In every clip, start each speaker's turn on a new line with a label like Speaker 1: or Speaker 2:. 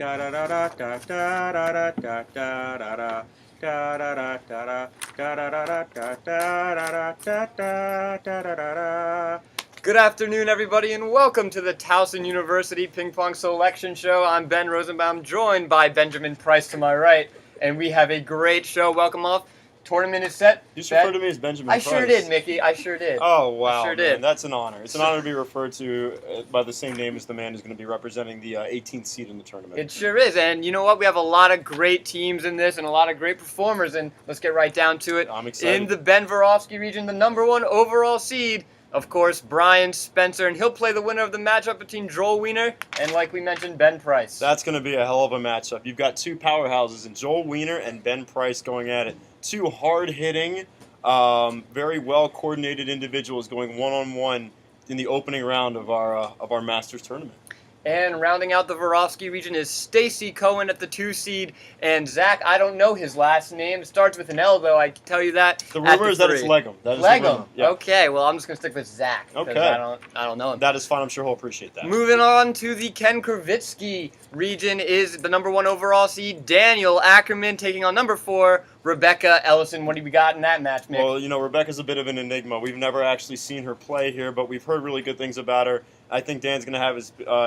Speaker 1: da da da da da da da da da da da. Da da da da da da da da da da da da da. Good afternoon, everybody, and welcome to the Towson University Ping Pong Selection Show. I'm Ben Rosenbaum, joined by Benjamin Price to my right, and we have a great show. Welcome off. Tournament is set.
Speaker 2: You just referred to me as Benjamin Price.
Speaker 1: I sure did, Mickey. I sure did.
Speaker 2: Oh, wow,
Speaker 1: I sure
Speaker 2: man.
Speaker 1: did.
Speaker 2: That's an honor. It's an honor to be referred to by the same name as the man who's going to be representing the 18th seed in the tournament.
Speaker 1: It sure is, and you know what? We have a lot of great teams in this and a lot of great performers, and let's get right down to it.
Speaker 2: I'm excited.
Speaker 1: In the Ben Vorovsky region, the #1 overall seed, of course, Brian Spencer, and he'll play the winner of the matchup between Joel Wiener and, like we mentioned, Ben Price.
Speaker 2: That's going to be a hell of a matchup. You've got two powerhouses in Joel Wiener and Ben Price going at it. Two hard-hitting, very well-coordinated individuals going one-on-one in the opening round of our Masters tournament.
Speaker 1: And rounding out the Vorovsky region is Stacy Cohen at the 2 seed, and Zach, I don't know his last name. It starts with an L, though, I can tell you that.
Speaker 2: The rumor is that it's Legum. That is
Speaker 1: Legum.
Speaker 2: Yeah.
Speaker 1: Okay, well, I'm just going to stick with Zach.
Speaker 2: Okay.
Speaker 1: I don't know him.
Speaker 2: That is fine. I'm sure he'll appreciate that.
Speaker 1: Moving on to the Ken Kravitsky region is the #1 overall seed, Daniel Ackerman, taking on #4, Rebecca Ellison. What do we got in that match, Mick?
Speaker 2: Well, you know, Rebecca's a bit of an enigma. We've never actually seen her play here, but we've heard really good things about her. I think Dan's going to have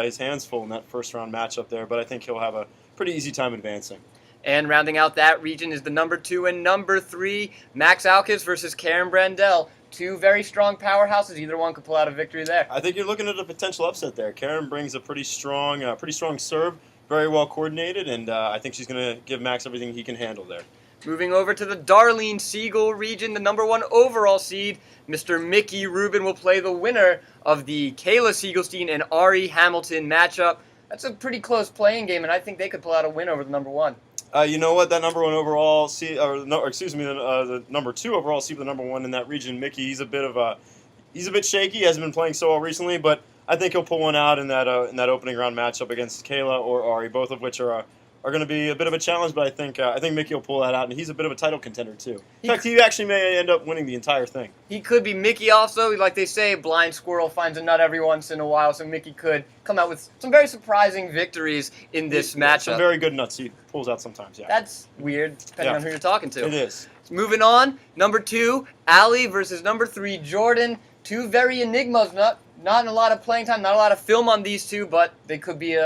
Speaker 2: his hands full in that first-round matchup there, but I think he'll have a pretty easy time advancing.
Speaker 1: And rounding out that region is the #2 and #3, Max Alkis versus Karen Brandel. Two very strong powerhouses. Either one could pull out a victory there.
Speaker 2: I think you're looking at a potential upset there. Karen brings a pretty strong serve, very well coordinated, and I think she's going to give Max everything he can handle there.
Speaker 1: Moving over to the Darlene Siegel region, the #1 overall seed, Mr. Mickey Rubin will play the winner of the Kayla Siegelstein and Ari Hamilton matchup. That's a pretty close playing game, and I think they could pull out a win over the #1.
Speaker 2: You know what? That #1 overall seed, the #2 overall seed, the #1 in that region, Mickey. He's a bit shaky. He hasn't been playing so well recently, but I think he'll pull one out in that opening round matchup against Kayla or Ari, both of which are going to be a bit of a challenge. But I think Mickey will pull that out, and he's a bit of a title contender too. In fact, he actually may end up winning the entire thing.
Speaker 1: He could be. Mickey also, like they say, blind squirrel finds a nut every once in a while, so Mickey could come out with some very surprising victories in this matchup.
Speaker 2: Some very good nuts he pulls out sometimes, yeah.
Speaker 1: That's weird, depending on who you're talking to.
Speaker 2: It is.
Speaker 1: Moving on, #2, Allie versus #3, Jordan. Two very enigmas, not a lot of playing time, not a lot of film on these two, but they could be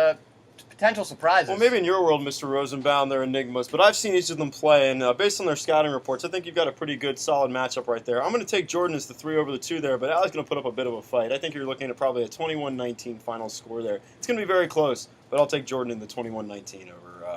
Speaker 1: potential surprises.
Speaker 2: Well, maybe in your world, Mr. Rosenbaum, they're enigmas, but I've seen each of them play, and based on their scouting reports, I think you've got a pretty good, solid matchup right there. I'm going to take Jordan as the 3 over the 2 there, but Allie's going to put up a bit of a fight. I think you're looking at probably a 21-19 final score there. It's going to be very close, but I'll take Jordan in the 21-19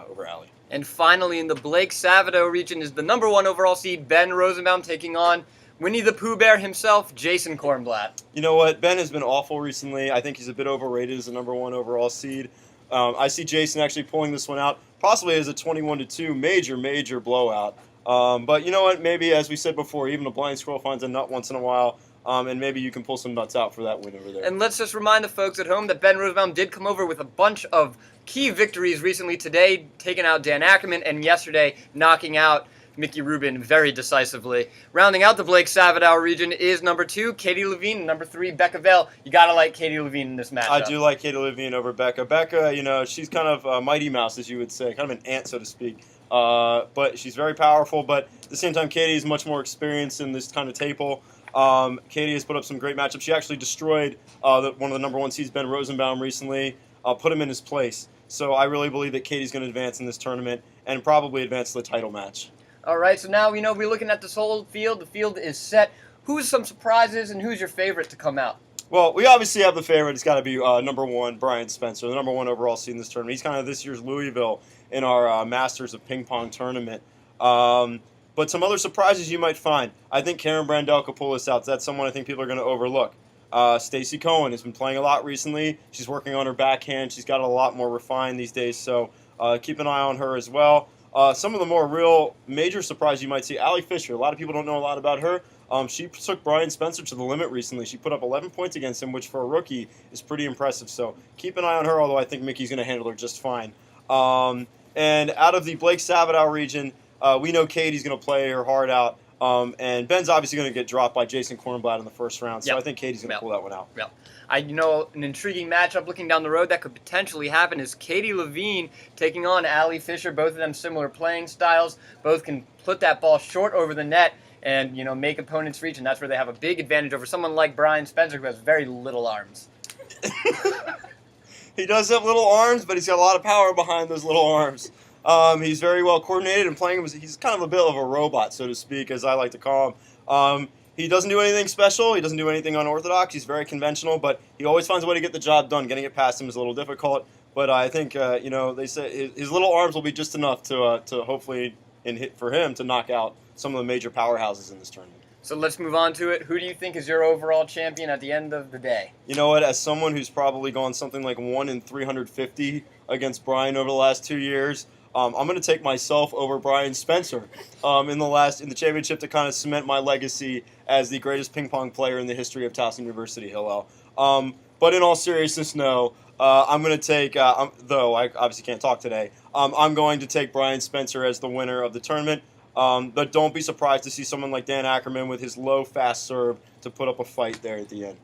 Speaker 2: over Allie.
Speaker 1: And finally, in the Blake Savato region is the #1 overall seed, Ben Rosenbaum, taking on Winnie the Pooh Bear himself, Jason Kornblatt.
Speaker 2: You know what? Ben has been awful recently. I think he's a bit overrated as the #1 overall seed. I see Jason actually pulling this one out, possibly as a 21-2 major blowout. But you know what? Maybe, as we said before, even a blind squirrel finds a nut once in a while, and maybe you can pull some nuts out for that win over there.
Speaker 1: And let's just remind the folks at home that Ben Rosenbaum did come over with a bunch of key victories recently today, taking out Dan Ackerman, and yesterday knocking out Mickey Rubin very decisively. Rounding out the Blake Savadow region is #2, Katie Levine, and #3, Becca Vale. You gotta like Katie Levine in this matchup.
Speaker 2: I do like Katie Levine over Becca. Becca, you know, she's kind of a Mighty Mouse, as you would say, kind of an ant, so to speak. But she's very powerful, but at the same time, Katie is much more experienced in this kind of table. Katie has put up some great matchups. She actually destroyed one of the #1 seeds, Ben Rosenbaum, recently, put him in his place. So I really believe that Katie's going to advance in this tournament and probably advance to the title match.
Speaker 1: All right, so now we're looking at this whole field. The field is set. Who's some surprises, and who's your favorite to come out?
Speaker 2: Well, we obviously have the favorite. It's got to be #1, Brian Spencer, the #1 overall seed in this tournament. He's kind of this year's Louisville in our Masters of Ping Pong tournament. But some other surprises you might find. I think Karen Brandel could pull this out. That's someone I think people are going to overlook. Stacy Cohen has been playing a lot recently. She's working on her backhand. She's got a lot more refined these days, so keep an eye on her as well. Some of the more real major surprise you might see, Allie Fisher. A lot of people don't know a lot about her. She took Brian Spencer to the limit recently. She put up 11 points against him, which for a rookie is pretty impressive. So keep an eye on her, although I think Mickey's going to handle her just fine. And out of the Blake Savadow region, we know Katie's going to play her heart out. And Ben's obviously going to get dropped by Jason Kornblatt in the first round, so
Speaker 1: Yep.
Speaker 2: I think Katie's going to pull that one out.
Speaker 1: Yep. An intriguing matchup looking down the road that could potentially happen is Katie Levine taking on Allie Fisher. Both of them similar playing styles. Both can put that ball short over the net and make opponents reach, and that's where they have a big advantage over someone like Brian Spencer, who has very little arms.
Speaker 2: He does have little arms, but he's got a lot of power behind those little arms. He's very well coordinated and playing. He's kind of a bit of a robot, so to speak, as I like to call him. He doesn't do anything special. He doesn't do anything unorthodox. He's very conventional, but he always finds a way to get the job done. Getting it past him is a little difficult, but I think they say his little arms will be just enough to hopefully hit for him to knock out some of the major powerhouses in this tournament.
Speaker 1: So let's move on to it. Who do you think is your overall champion at the end of the day?
Speaker 2: You know what? As someone who's probably gone something like 1 in 350 against Brian over the last 2 years, I'm going to take myself over Brian Spencer in the championship to kind of cement my legacy as the greatest ping pong player in the history of Towson University, Hillel. But in all seriousness, no. I'm going to take, though I obviously can't talk today, I'm going to take Brian Spencer as the winner of the tournament. But don't be surprised to see someone like Dan Ackerman with his low, fast serve to put up a fight there at the end.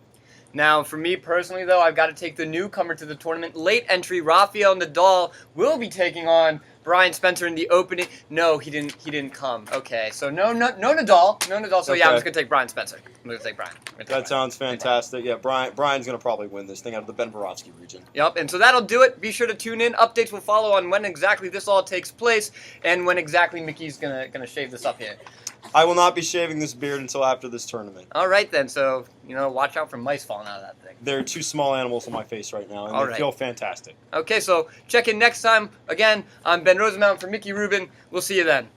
Speaker 1: Now, for me personally, though, I've got to take the newcomer to the tournament. Late entry, Rafael Nadal will be taking on Brian Spencer in the opening. No, he didn't come. Okay, so no Nadal. So yeah, I'm just going to take Brian Spencer. I'm going to take Brian.
Speaker 2: That sounds fantastic. Yeah, Brian's going to probably win this thing out of the Ben Borovsky region.
Speaker 1: Yep, and so that'll do it. Be sure to tune in. Updates will follow on when exactly this all takes place and when exactly Mickey's gonna shave this up here.
Speaker 2: I will not be shaving this beard until after this tournament.
Speaker 1: All right, then. So, watch out for mice falling out of that thing.
Speaker 2: There are 2 small animals on my face right now, and they feel fantastic.
Speaker 1: Okay, so check in next time. Again, I'm Ben Rosenbaum for Mickey Rubin. We'll see you then.